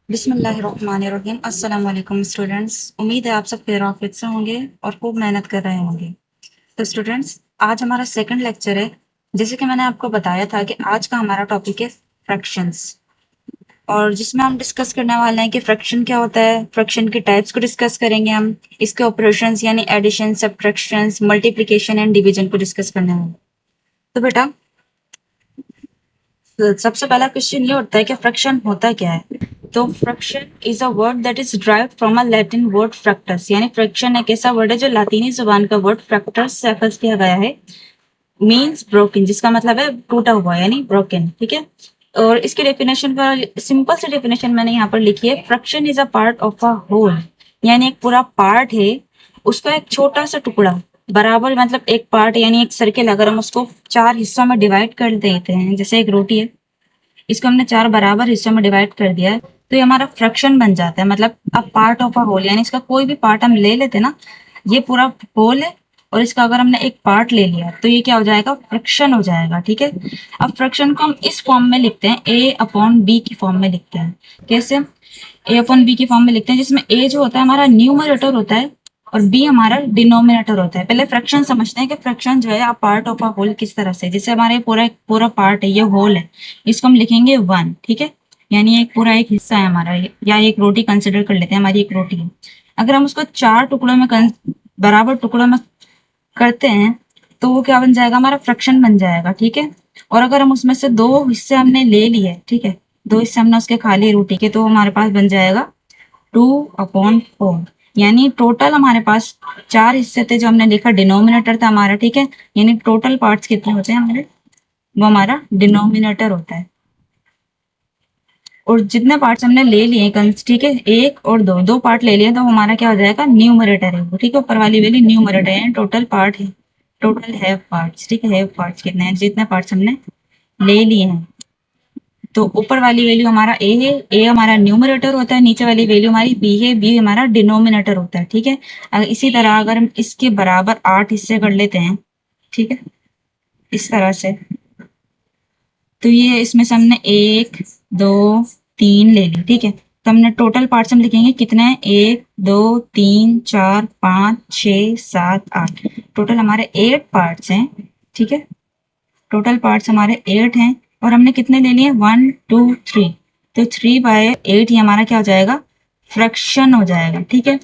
बिस्मिल्लाहिर्रहमानिर्रहीम। अस्सलाम वालेकुम स्टूडेंट्स। उम्मीद है आप सब खैरियत से होंगे और खूब मेहनत कर रहे होंगे। तो स्टूडेंट्स, आज हमारा सेकंड लेक्चर है। जैसे कि मैंने आपको बताया था कि आज का हमारा टॉपिक है फ्रैक्शंस, और जिसमें हम डिस्कस करने वाले हैं कि फ्रैक्शन क्या होता है, फ्रैक्शन की टाइप्स को डिस्कस करेंगे हम, इसके ऑपरेशंस यानी addition, subtractions, multiplication and division को डिस्कस करने वाले हैं। तो बेटा, तो सबसे पहला क्वेश्चन ये होता है कि फ्रैक्शन होता क्या है। तो fraction is a word that is derived from a Latin word फ्रैक्टस, यानी फ्रैक्शन एक ऐसा वर्ड है जो लातीनी जुबान का वर्ड फ्रैक्टस से अखज किया गया है। मीन्स ब्रोकन, जिसका मतलब है टूटा हुआ यानी ब्रोकन, ठीक है। और इसकी डेफिनेशन का सिंपल सी डेफिनेशन मैंने यहाँ पर लिखी है। Fraction is a part of a whole, यानी एक पूरा पार्ट है, उसका एक छोटा सा टुकड़ा बराबर, मतलब एक पार्ट यानी एक सर्किल, अगर हम उसको चार हिस्सों में डिवाइड कर देते हैं, जैसे एक रोटी है, इसको हमने चार बराबर हिस्सों में डिवाइड कर दिया है, तो ये हमारा फ्रैक्शन बन जाता है, मतलब a part of a whole, यानी इसका कोई भी पार्ट हम ले लेते ना, ये पूरा होल है, और इसका अगर हमने एक पार्ट ले लिया तो ये क्या हो जाएगा, फ्रैक्शन हो जाएगा, ठीक है। अब फ्रैक्शन को हम इस फॉर्म में लिखते हैं, ए अपॉन बी की फॉर्म में लिखते हैं। कैसे? ए अपॉन बी की फॉर्म में लिखते हैं, जिसमें ए जो होता है हमारा न्यूमरेटर होता है और बी हमारा डिनोमिनेटर होता है। पहले फ्रैक्शन समझते हैं कि फ्रैक्शन जो है आप पार्ट ऑफ अ होल किस तरह से, जैसे हमारे पूरा पूरा पार्ट है, ये होल है, इसको हम लिखेंगे वन, ठीक है। यानी एक पूरा एक हिस्सा है हमारा, या एक रोटी कंसिडर कर लेते हैं, हमारी एक रोटी है। अगर हम उसको चार टुकड़ों में बराबर टुकड़ों में करते हैं तो वो क्या बन जाएगा, हमारा फ्रैक्शन बन जाएगा, ठीक है। और अगर हम उसमें से दो हिस्से हमने ले लिए, ठीक है, दो हिस्से हमने उसके खा लिए रोटी के, तो हमारे पास बन जाएगा 2/4। यानी टोटल हमारे पास चार हिस्से थे जो हमने लिखा, डिनोमिनेटर था हमारा, ठीक है। यानी टोटल पार्ट्स कितने होते हैं हमारे, वो हमारा डिनोमिनेटर होता है। और जितने पार्ट्स हमने ले लिए, ठीक है, एक और दो, दो पार्ट ले लिए, तो हमारा क्या हो जाएगा, न्यूमरेटर है वो, ठीक है। ऊपर वाली वैल्यू न्यूमरेटर है, टोटल पार्ट है, टोटल हैव पार्ट्स, ठीक है। हैव पार्ट्स कितने हैं, जितने पार्ट्स हमने ले लिए हैं। तो ऊपर वाली वैल्यू हमारा ए है, ए हमारा न्यूमरेटर होता है, नीचे वाली वैल्यू हमारी बी है, बी हमारा डिनोमिनेटर होता है, ठीक है। अगर इसी तरह अगर हम इसके बराबर 8 हिस्से कर लेते हैं, ठीक है, इस तरह से, तो ये इसमें से हमने एक, दो, तीन ले ली, ठीक है। तो हमने टोटल पार्ट्स हम लिखेंगे कितने हैं, एक, दो, तीन, चार, पाँच, छः, सात, आठ। टोटल हमारे 8 पार्ट्स हैं, ठीक है। टोटल पार्ट्स हमारे 8 हैं, और हमने कितने ले लिए, 1 2 3। तो 3/8 ही हमारा क्या हो जाएगा, फ्रैक्शन हो जाएगा, ठीक है।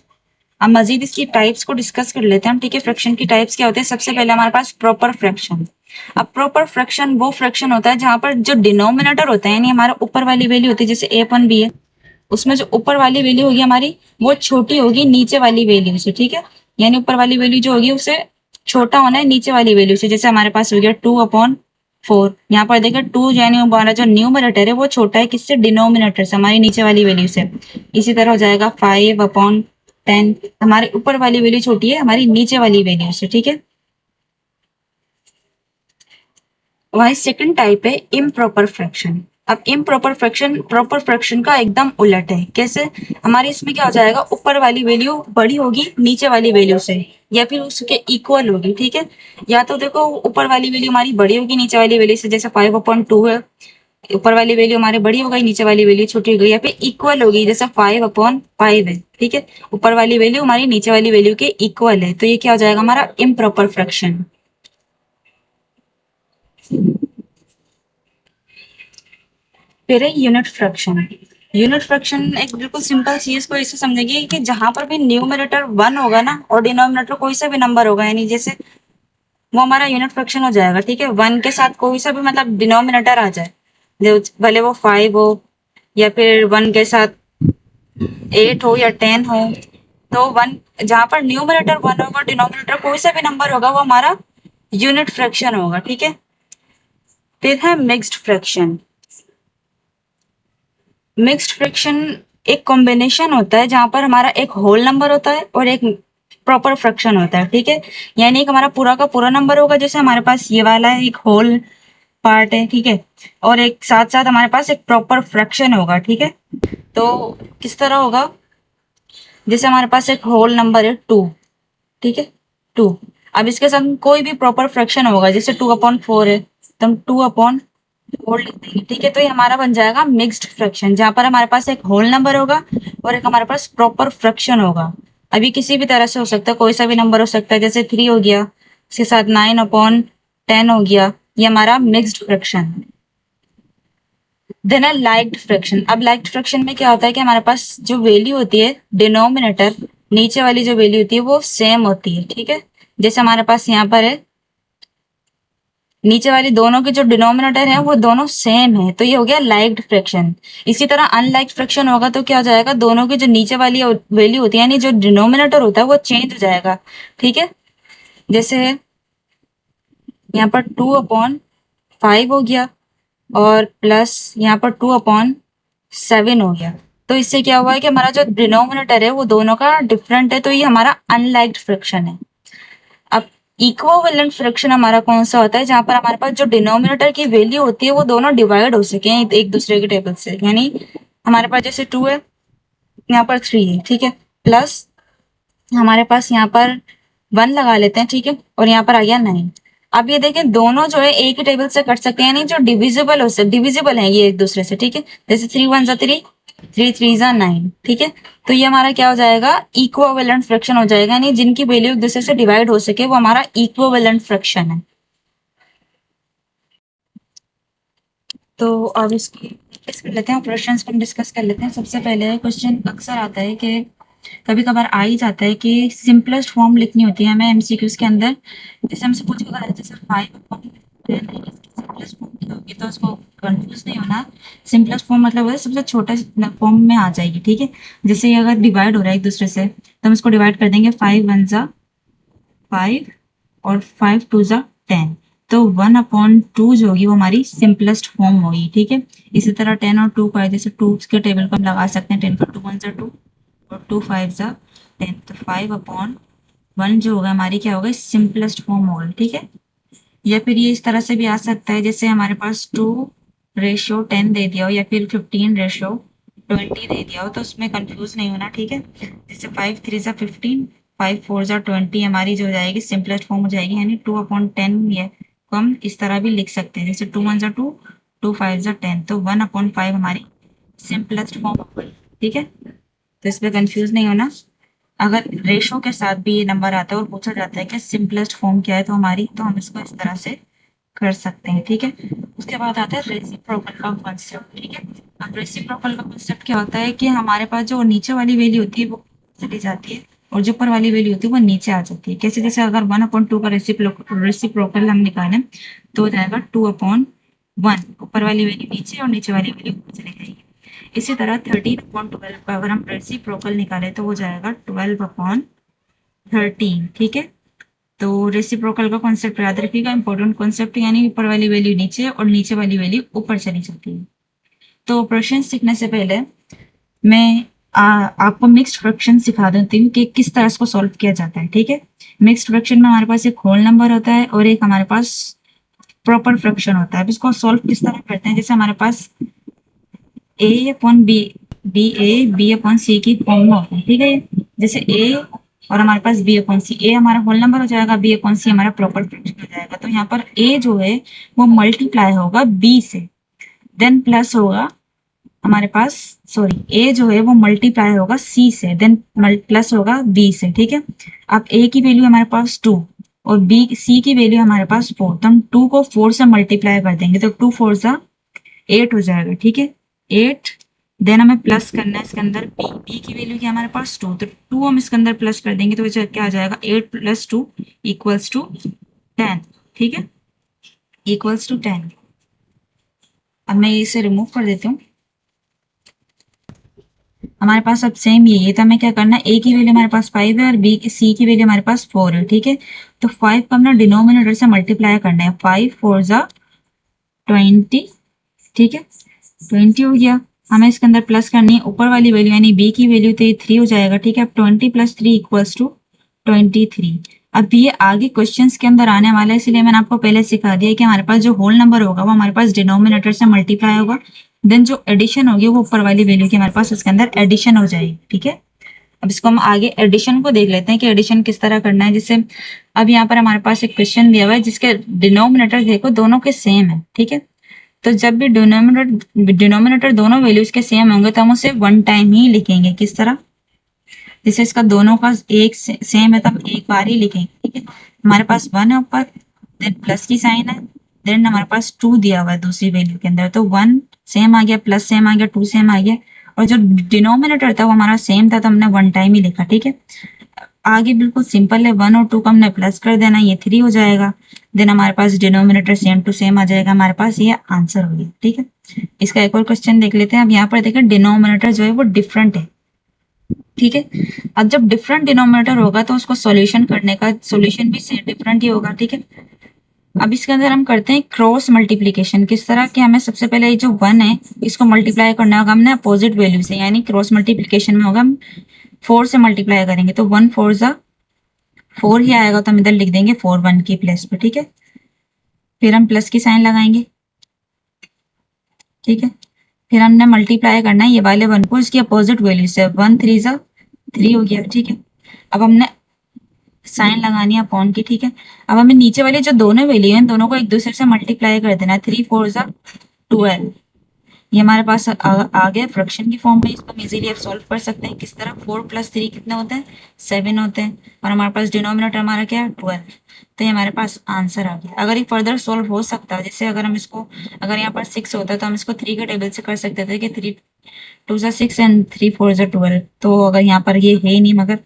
अब मजीद इसकी टाइप्स को डिस्कस कर लेते हैं हम, ठीक है। फ्रैक्शन की टाइप्स क्या होते हैं, सबसे पहले हमारे पास प्रॉपर फ्रैक्शन। अब प्रॉपर फ्रैक्शन वो फ्रैक्शन होता है जहां पर जो डिनोमिनेटर होता है, यानी हमारा ऊपर वाली वैल्यू होती है, जैसे ए अपन बी है, उसमें जो ऊपर वाली वैल्यू होगी हमारी, वो छोटी होगी नीचे वाली वैल्यू से, ठीक है। यानी ऊपर वाली वैल्यू जो होगी उसे छोटा होना है नीचे वाली वैल्यू से। जैसे हमारे पास हो गया 2/4, यहाँ पर देखिए 2 यानी हमारा जो न्यूमरेटर है वो छोटा है किससे, डिनोमिनेटर से, हमारी नीचे वाली वैल्यू से। इसी तरह हो जाएगा 5/10, हमारे ऊपर वाली वैल्यू छोटी है हमारी नीचे वाली वैल्यू से, ठीक है। वही सेकंड टाइप है इम्प्रॉपर फ्रैक्शन। अब इम्प्रॉपर फ्रैक्शन प्रॉपर फ्रैक्शन का एकदम उलट है। कैसे? हमारे इसमें क्या हो जाएगा, ऊपर वाली वैल्यू बड़ी होगी नीचे वाली वैल्यू से, या फिर उसके इक्वल होगी, ठीक है। या तो देखो ऊपर वाली वैल्यू हमारी बड़ी होगी नीचे वाली वैल्यू से, जैसे 5/2 है, ऊपर वाली वैल्यू हमारी बड़ी हो गई, नीचे वाली वैल्यू छोटी हो गई, या फिर इक्वल होगी, जैसे 5/5 है, ठीक है। ऊपर वाली वैल्यू हमारी नीचे वाली वैल्यू के इक्वल है, तो ये क्या हो जाएगा, हमारा इम्प्रॉपर फ्रैक्शन। फिर है यूनिट फ्रैक्शन। यूनिट फ्रैक्शन एक बिल्कुल सिंपल चीज को इसे समझेंगे कि जहां पर भी न्यूमरेटर 1 होगा ना और डिनोमिनेटर कोई सा भी नंबर होगा, यानी जैसे वो हमारा यूनिट फ्रैक्शन हो जाएगा, ठीक है। 1 के साथ कोई सा भी मतलब डिनोमिनेटर आ जाए, भले वो 5 हो, या फिर 1 के साथ 8 हो या 10 हो, तो 1, जहां पर न्यूमरेटर 1 होगा, डिनोमिनेटर कोई सा भी नंबर होगा, वो हमारा यूनिट फ्रैक्शन होगा, ठीक है। फिर है मिक्स्ड फ्रैक्शन। मिक्स्ड फ्रैक्शन एक कॉम्बिनेशन होता है जहां पर हमारा एक होल नंबर होता है और एक प्रॉपर फ्रैक्शन होता है, ठीक है। यानी एक हमारा पूरा का पूरा नंबर होगा, जैसे हमारे पास ये वाला है, एक होल पार्ट है, ठीक है। और एक साथ साथ हमारे पास एक प्रॉपर फ्रैक्शन होगा, ठीक है। तो किस तरह होगा, जैसे हमारे पास एक होल नंबर है 2, ठीक है, 2। अब इसके साथ कोई भी प्रॉपर फ्रैक्शन होगा, जैसे 2/4 है, तो हम 2/4 होल लिख देंगे, ठीक है। तो ये हमारा बन जाएगा मिक्स्ड फ्रैक्शन, जहां पर हमारे पास एक होल नंबर होगा और एक हमारे पास प्रॉपर फ्रैक्शन होगा। अभी किसी भी तरह से हो सकता है, कोई सा भी नंबर हो सकता है, जैसे 3 हो गया, उसके साथ 9/10 हो गया, ये हमारा मिक्स्ड फ्रैक्शन। देन है लाइक्ड फ्रैक्शन। अब लाइक्ड फ्रैक्शन में क्या होता है कि हमारे पास जो वैल्यू होती है डिनोमिनेटर, नीचे वाली जो वैल्यू होती है वो सेम होती है, ठीक है। जैसे हमारे पास यहाँ पर है, नीचे वाली दोनों के जो डिनोमिनेटर है वो दोनों सेम है, तो ये हो गया लाइक्ड फ्रैक्शन। इसी तरह अनलाइक्ड फ्रैक्शन होगा तो क्या हो जाएगा, दोनों की जो नीचे वाली वैल्यू होती है यानी जो डिनोमिनेटर होता है वो चेंज हो जाएगा, ठीक है। जैसे यहाँ पर 2/5 हो गया और प्लस यहाँ पर 2/7 हो गया। तो इससे क्या हुआ है कि हमारा जो डिनोमिनेटर है वो दोनों का डिफरेंट है, तो ये हमारा अनलाइक्ड फ्रैक्शन है। अब इक्विवेलेंट फ्रैक्शन हमारा कौन सा होता है, जहां पर हमारे पास जो डिनोमिनेटर की वैल्यू होती है वो दोनों डिवाइड हो सके एक दूसरे के टेबल से। यानी हमारे पास जैसे 2 है, यहाँ पर 3 है, ठीक है, प्लस हमारे पास यहाँ पर 1 लगा लेते हैं, ठीक है, और यहाँ पर आ गया 9। अब ये देखें दोनों जो है एक ही टेबल से कट सकते हैं, यानी जो डिविजिबल है ये एक दूसरे से, ठीक है। जैसे 3 1 जा 3, 3 3 जा 9, ठीक है। तो ये हमारा क्या हो जाएगा, इक्विवेलेंट फ्रैक्शन हो जाएगा, यानी जिनकी वैल्यू एक दूसरे से डिवाइड हो सके वो हमारा इक्विवेलेंट फ्रैक्शन है। तो अब इसकी डिस्कस कर लेते हैं, ऑपरेशंस पर डिस्कस कर लेते हैं। सबसे पहले क्वेश्चन अक्सर आता है कि कभी कभार आ ही जाता है कि सिंपलेस्ट फॉर्म लिखनी होती है हमें एमसीक्यूज के अंदर। जैसे हमसे पूछ होगा जैसे 5/10 सिंपलेस्ट फॉर्म क्या होगी, तो उसको कंफ्यूज नहीं होना। सिंपलेस्ट फॉर्म मतलब है सबसे छोटा फॉर्म में आ जाएगी, ठीक है। जैसे ये अगर डिवाइड हो रहा है एक दूसरे से तो हम इसको डिवाइड कर देंगे, 5 1 जा 5 और 5 2 जा 10। तो 1/2 जो होगी वो हमारी सिंपलेस्ट फॉर्म होगी, ठीक है। इसी तरह 10 और 2 का जैसे 2 के टेबल को हम लगा सकते हैं, 10 पर 2 1 जा 2 और 2 5 जा 10। तो 5/1 जो होगा हमारी क्या होगा, सिंपलेस्ट फॉर्म होगा, ठीक है। या फिर ये इस तरह से भी आ सकता है, जैसे हमारे पास 2/10 दे दिया हो या फिर 15/20 दे दिया हो, तो उसमें कंफ्यूज नहीं होना, ठीक है। जैसे 5 3 जा 15, 5 4 जा 20 हमारी जो हो जाएगी सिंपलेस्ट फॉर्म हो जाएगी, यानी 2/10 ये को हम इस तरह भी लिख सकते हैं, जैसे 2 1 जा 2, 2 5 जा 10। तो 1/5 हमारी सिंपलेस्ट फॉर्म हो गई, ठीक है। तो इसमें कंफ्यूज नहीं होना। अगर रेशो के साथ भी ये नंबर आता है और पूछा जाता है कि सिंपलेस्ट फॉर्म क्या है, तो हमारी तो हम इसको इस तरह से कर सकते हैं, ठीक है। उसके बाद आता है रेसिप्रोकल का कॉन्सेप्ट, ठीक है। अब रेसिप्रोकल का कॉन्सेप्ट क्या होता है कि हमारे पास जो नीचे वाली वैल्यू होती है वो चली जाती है और जो ऊपर वाली वैल्यू होती है वो नीचे आ जाती है। कैसे, जैसे अगर 1/2 का रेसिप्रोकल हम निकालें तो हो जाएगा 2/1, ऊपर वाली वैल्यू नीचे और नीचे वाली वैल्यू ऊपर चली जाएगी। इसी तरह 13/12 का अगर हम रेसिप्रोकल निकाले तो हो जाएगा 12/13, ठीक है। तो रेसिप्रोकल का कॉन्सेप्ट याद रखिएगा, इंपॉर्टेंट कॉन्सेप्ट, यानी ऊपर वाली वैल्यू नीचे और नीचे वाली वैल्यू ऊपर चली जाती है। तो ऑपरेशन सीखने से पहले मैं आपको मिक्स्ड फ्रैक्शन सिखा देती हूँ कि किस तरह इसको सॉल्व किया जाता है, ठीक है। मिक्स्ड फ्रैक्शन में हमारे पास एक होल नंबर होता है और एक हमारे पास प्रॉपर फ्रैक्शन होता है। अब इसको सॉल्व किस तरह करते हैं, जैसे हमारे पास A/B, B/C की फॉर्म में होता है, ठीक है। जैसे A और हमारे पास B/C, A हमारा होल नंबर हो जाएगा, B/C हमारा प्रॉपर फ्रैक्शन हो जाएगा। तो यहाँ पर A जो है वो मल्टीप्लाई होगा B से, देन प्लस होगा हमारे पास, सॉरी, A जो है वो मल्टीप्लाई होगा C से, देन प्लस होगा B से, ठीक है। अब A की वैल्यू हमारे पास 2 और C की वैल्यू हमारे पास 4, तो हम 2 को 4 से मल्टीप्लाई कर देंगे, तो 2 4 जा 8 हो जाएगा, ठीक है, 8। देन हमें प्लस करना है इसके अंदर बी की वैल्यू क्या हमारे पास 2, तो 2 हम इसके अंदर प्लस कर देंगे तो क्या आ जाएगा, 8 + 2 = 10, ठीक है, =10। अब मैं इसे रिमूव कर देती हूँ। हमारे पास अब सेम ये है, तो हमें क्या करना है, ए की वैल्यू हमारे पास 5 है और सी की वैल्यू हमारे पास 4 है, ठीक है। तो 5 को हमने डिनोमिनेटर से मल्टीप्लाई करना है, 5 4 जा 20, ठीक है, 20 हो गया। हमें इसके अंदर प्लस करनी है ऊपर वाली वैल्यू, यानी बी की वैल्यू तो ये 3 हो जाएगा, ठीक है। अब 20 + 3 = 23। अब ये आगे क्वेश्चंस के अंदर आने वाला है, इसलिए मैंने आपको पहले सिखा दिया कि हमारे पास जो होल नंबर होगा वो हमारे पास डिनोमिनेटर से मल्टीप्लाई होगा, देन जो एडिशन होगी वो ऊपर वाली वैल्यू की हमारे पास उसके अंदर एडिशन हो जाएगी, ठीक है। अब इसको हम आगे एडिशन को देख लेते हैं कि एडिशन किस तरह करना है। जैसे अब यहाँ पर हमारे पास एक क्वेश्चन दिया हुआ है जिसके डिनोमिनेटर देखो दोनों के सेम है, ठीक है। तो जब भी डिनोमिनेटर दोनों वैल्यूज के सेम होंगे तो हम उसे वन टाइम ही लिखेंगे। किस तरह? जैसे इसका दोनों का एक सेम है तो हम एक बार ही लिखेंगे। ठीक है, हमारे पास 1 है ऊपर, देन प्लस की साइन है, देन हमारे पास 2 दिया हुआ है दूसरी वैल्यू के अंदर, तो 1 सेम आ गया, प्लस सेम आ गया, 2 सेम आ गया, और जो डिनोमिनेटर था वो हमारा सेम था तो हमने वन टाइम ही लिखा। ठीक है, आगे बिल्कुल सिंपल है, 1 और 2 को हमने प्लस कर देना, ये 3 हो जाएगा, देन हमारे पास डिनोमिनेटर सेम टू सेम आ जाएगा, हमारे पास ये आंसर हो गया। ठीक है, इसका एक और क्वेश्चन देख लेते हैं। अब यहाँ पर देखें डिनोमिनेटर जो है वो डिफरेंट है। ठीक है, अब जब डिफरेंट डिनोमिनेटर होगा तो उसको सॉल्यूशन करने का सॉल्यूशन भी डिफरेंट ही होगा। ठीक है, अब इसके अंदर हम करते हैं क्रॉस मल्टीप्लीकेशन। किस तरह कि हमें सबसे पहले ये जो 1 है इसको मल्टीप्लाई करना होगा हमने अपोजिट वैल्यू से, यानी क्रॉस मल्टीप्लीकेशन में होगा हम 4 से मल्टीप्लाई करेंगे तो 1 4 जा 4 ही आएगा, तो हम इधर लिख देंगे 4 1 की प्लेस पे। ठीक है, फिर हम प्लस की साइन लगाएंगे। ठीक है, फिर हमने मल्टीप्लाई करना है ये वाले 1 को इसकी अपोजिट वैल्यू से, 1 3 जा 3 हो गया। ठीक है, अब हमने साइन लगानी है अपॉन की। ठीक है, अब हमें नीचे वाली जो दोनों वैल्यू हैं दोनों को एक दूसरे से मल्टीप्लाई कर देना है। 3 4 जा 12, ये हमारे पास आ गया फ्रैक्शन की फॉर्म में। इसको हम इजीली अब सॉल्व कर सकते हैं। किस तरह? 4 प्लस 3 कितने होते हैं? 7 होते हैं, और हमारे पास डिनोमिनेटर हमारा क्या है? 12, तो ये हमारे पास आंसर आ गया। अगर ये फर्दर सॉल्व हो सकता है, जैसे अगर हम इसको, अगर यहाँ पर 6 होता है तो हम इसको 3 के टेबल से कर सकते थे कि 3 2 जा 6 एंड 3 4 जा 12, तो अगर यहाँ पर ये है ही नहीं, मगर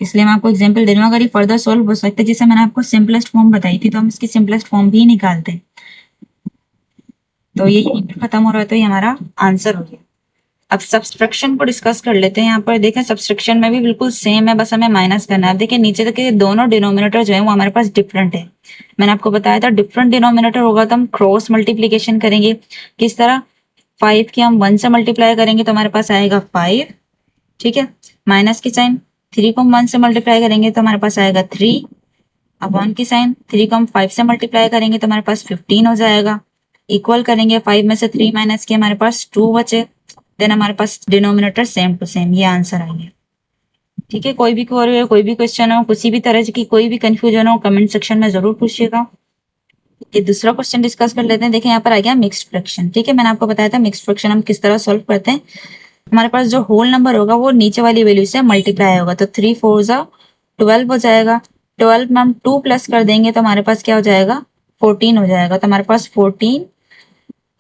इसलिए मैं आपको एग्जाम्पल दे रही हूँ। अगर ये फर्दर सॉल्व हो सकता है, जैसे मैंने आपको सिंपलेस्ट फॉर्म बताई थी, तो हम इसकी सिंपलेस्ट फॉर्म भी निकालते हैं। तो ये यहीं पर खत्म हो रहा है, तो ये हमारा आंसर हो गया। अब सब्सट्रैक्शन को डिस्कस कर लेते हैं। यहाँ पर देखें सब्सट्रैक्शन में भी बिल्कुल सेम है, बस हमें माइनस करना है। अब देखिए नीचे तक के दोनों डिनोमिनेटर जो है वो हमारे पास डिफरेंट है। मैंने आपको बताया था डिफरेंट डिनोमिनेटर होगा तो हम क्रॉस मल्टीप्लीकेशन करेंगे। किस तरह? 5 की हम 1 से मल्टीप्लाई करेंगे तो हमारे पास आएगा 5। ठीक है, माइनस की साइन, 3 को हम 1 से मल्टीप्लाई करेंगे तो हमारे पास आएगा 3, अपॉन की साइन, 3 को हम 5 से मल्टीप्लाई करेंगे तो हमारे पास 15 हो जाएगा। इक्वल करेंगे, 5 में से 3 माइनस किया, हमारे पास 2 बचे, देन हमारे पास डिनोमिनेटर सेम टू सेम, ये आंसर आ गया। ठीक है, कोई भी क्वेश्चन हो, किसी भी तरह की कोई भी कंफ्यूजन हो, कमेंट सेक्शन में जरूर पूछिएगा। ये दूसरा क्वेश्चन डिस्कस कर लेते हैं। देखिए यहाँ पर आ गया मिक्स्ड फ्रैक्शन। ठीक है, मैंने आपको बताया था मिक्स्ड फ्रैक्शन हम किस तरह सॉल्व करते हैं। हमारे पास जो होल नंबर होगा वो नीचे वाली वैल्यू से मल्टीप्लाई होगा, तो 3 4 जा 12 हो जाएगा। 12 में हम 2 प्लस कर देंगे तो हमारे पास क्या हो जाएगा? 14 हो जाएगा, तो हमारे पास 14।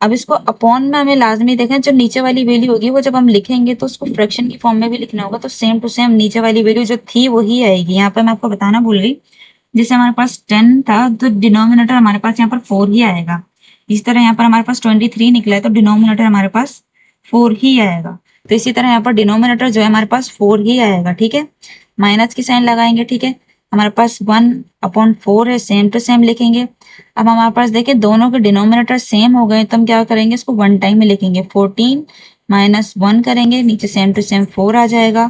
अब इसको अपॉन में हमें लाजमी देखें, जो नीचे वाली वैल्यू होगी वो जब हम लिखेंगे तो उसको फ्रैक्शन की फॉर्म में भी लिखना होगा, तो सेम टू सेम नीचे वाली वैल्यू जो थी वही आएगी। यहाँ पर मैं आपको बताना भूल गई, जैसे हमारे पास 10 था तो डिनोमिनेटर हमारे पास यहाँ पर 4 ही आएगा। इस तरह यहाँ पर हमारे पास 23 निकला है तो डिनोमिनेटर हमारे पास 4 ही आएगा। तो इसी तरह यहाँ पर डिनोमिनेटर जो है हमारे पास 4 ही आएगा। ठीक है, माइनस की साइन लगाएंगे। ठीक है, हमारे पास 1/4 है, सेम टू सेम लिखेंगे। अब हमारे पास देखिए दोनों के डिनोमिनेटर सेम हो गए तो हम क्या करेंगे, इसको वन टाइम में लिखेंगे। 14 माइनस 1 करेंगे, नीचे सेम टू सेम 4 आ जाएगा।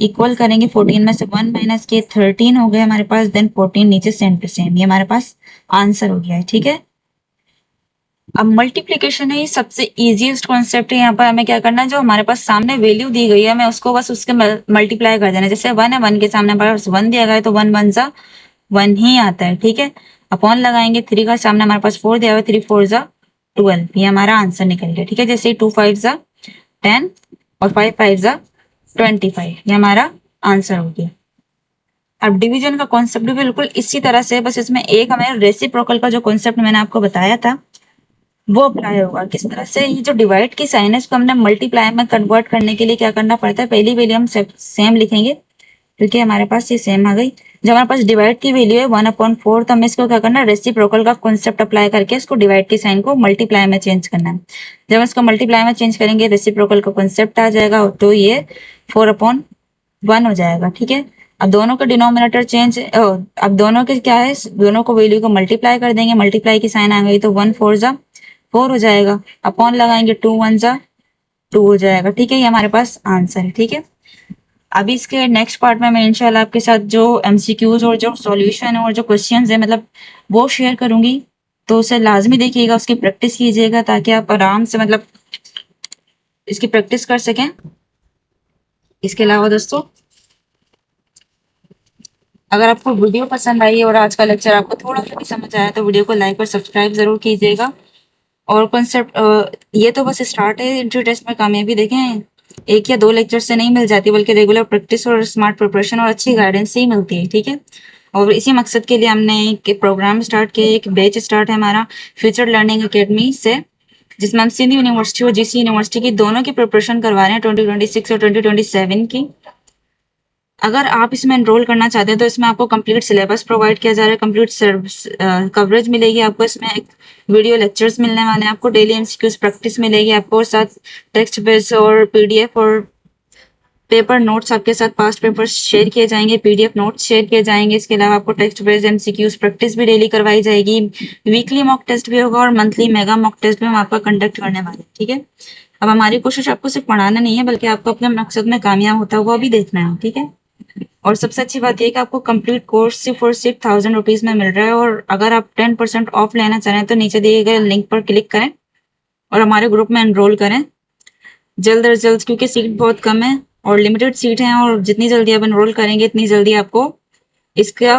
इक्वल करेंगे, 14 में से 1 माइनस किए 13 हो गए हमारे पास, देन 14 नीचे सेम टू सेम, ये हमारे पास आंसर हो गया है। ठीक है, अब मल्टीप्लीकेशन है ये सबसे इजीएस्ट कॉन्सेप्ट है। यहाँ पर हमें क्या करना है, जो हमारे पास सामने वैल्यू दी गई है हमें उसको बस उसके मल्टीप्लाई कर देना है। जैसे 1 है, 1 के सामने हमारे पास 1 दिया गया है तो 1 1 जा 1 ही आता है। ठीक है, अपॉन लगाएंगे, 3 का सामने हमारे पास 4 दिया हुआ है, 3 4 जा 12, ये हमारा आंसर निकल गया। ठीक है, जैसे 2 5 जा 10 और 5 5 जा 25, ये हमारा आंसर हो गया। अब डिवीजन का कॉन्सेप्ट भी बिल्कुल इसी तरह से, बस इसमें एक हमें रेसिप्रोकल का जो कॉन्सेप्ट मैंने आपको बताया था वो अप्लाई होगा। किस तरह से, ये जो डिवाइड की साइन है इसको हमने मल्टीप्लाई में कन्वर्ट करने के लिए क्या करना पड़ता है, पहली वैल्यू हम सेम लिखेंगे क्योंकि हमारे पास ये सेम आ गई। जब हमारे पास डिवाइड की वैल्यू है 1/4, तो हमें इसको क्या करना है, रेसिप्रोकल का कॉन्सेप्ट अप्लाई करके इसको डिवाइड की साइन को मल्टीप्लाई में चेंज करना है। जब इसको मल्टीप्लाई में चेंज करेंगे रेसिप्रोकल का कॉन्सेप्ट आ जाएगा, तो ये 4/1 हो जाएगा। ठीक है, अब दोनों का डिनोमिनेटर चेंज, अब दोनों के क्या है, दोनों को वैल्यू को मल्टीप्लाई कर देंगे, मल्टीप्लाई की साइन आ गई तो 1 4 जा 4 हो जाएगा, अपॉन लगाएंगे 2 1 जा 2 हो जाएगा। ठीक है, ये हमारे पास आंसर है। ठीक है, अभी इसके नेक्स्ट पार्ट में मैं इंशाल्लाह आपके साथ जो एमसीक्यूज और जो सॉल्यूशन और जो क्वेश्चंस है मतलब वो शेयर करूंगी, तो उसे लाजमी देखिएगा, उसकी प्रैक्टिस कीजिएगा ताकि आप आराम से मतलब इसकी प्रैक्टिस कर सकें। इसके अलावा दोस्तों, अगर आपको वीडियो पसंद आई और आज का लेक्चर आपको थोड़ा सा भी समझ आया तो वीडियो को लाइक और सब्सक्राइब जरूर कीजिएगा। और कॉन्सेप्ट ये तो बस स्टार्ट है इंटरव्यू टेस्ट में कामयाबी। देखें, 1 या 2 लेक्चर से नहीं मिल जाती, बल्कि रेगुलर प्रैक्टिस और स्मार्ट प्रिपरेशन और अच्छी गाइडेंस से ही मिलती है, ठीक है? और इसी मकसद के लिए हमने एक प्रोग्राम स्टार्ट किया, एक बैच स्टार्ट है हमारा फ्यूचर लर्निंग अकेडमी से, जिसमें हम सिंध यूनिवर्सिटी और जीसी यूनिवर्सिटी की दोनों की प्रिपरेशन करवा रहे हैं 2026 और 2027 की। अगर आप इसमें एनरोल करना चाहते हैं तो इसमें आपको कंप्लीट सिलेबस प्रोवाइड किया जा रहा है, कंप्लीट सर्विस कवरेज मिलेगी आपको, इसमें वीडियो लेक्चर्स मिलने वाले हैं आपको, डेली एमसीक्यूज प्रैक्टिस मिलेगी आपको, और साथ टेक्स्ट बेस और पीडीएफ और पेपर नोट्स आपके साथ पास्ट पेपर्स शेयर किए जाएंगे, पीडीएफ नोट्स शेयर किए जाएंगे। इसके अलावा आपको टेक्स्ट बेस्ड एमसीक्यूज प्रैक्टिस भी डेली करवाई जाएगी, वीकली मॉक टेस्ट भी होगा और मंथली मेगा मॉक टेस्ट भी हम आपका कंडक्ट करने वाले हैं, ठीक है? अब हमारी कोशिश आपको सिर्फ पढ़ाना नहीं है, बल्कि आपको अपने मकसद में कामयाब होता हुआ भी देखना है, ठीक है? और सबसे अच्छी बात यह है कि आपको कंप्लीट कोर्स सिर्फ और सिर्फ 1000 रुपीज में मिल रहा है। और अगर आप 10% ऑफ लेना चाह रहे हैं तो नीचे दिए गए लिंक पर क्लिक करें और हमारे ग्रुप में एनरोल करें जल्द अज जल्द, क्योंकि सीट बहुत कम है और लिमिटेड सीट है, और जितनी जल्दी आप एनरोल करेंगे इतनी जल्दी आपको इसका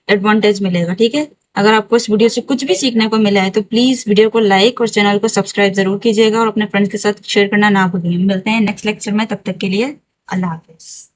एडवांटेज मिलेगा, ठीक है? अगर आपको इस वीडियो से कुछ भी सीखने को मिला है तो प्लीज वीडियो को लाइक और चैनल को सब्सक्राइब जरूर कीजिएगा और अपने फ्रेंड्स के साथ शेयर करना ना भूलिए। मिलते हैं नेक्स्ट लेक्चर में, तब तक के लिए अल्लाह हाफिज।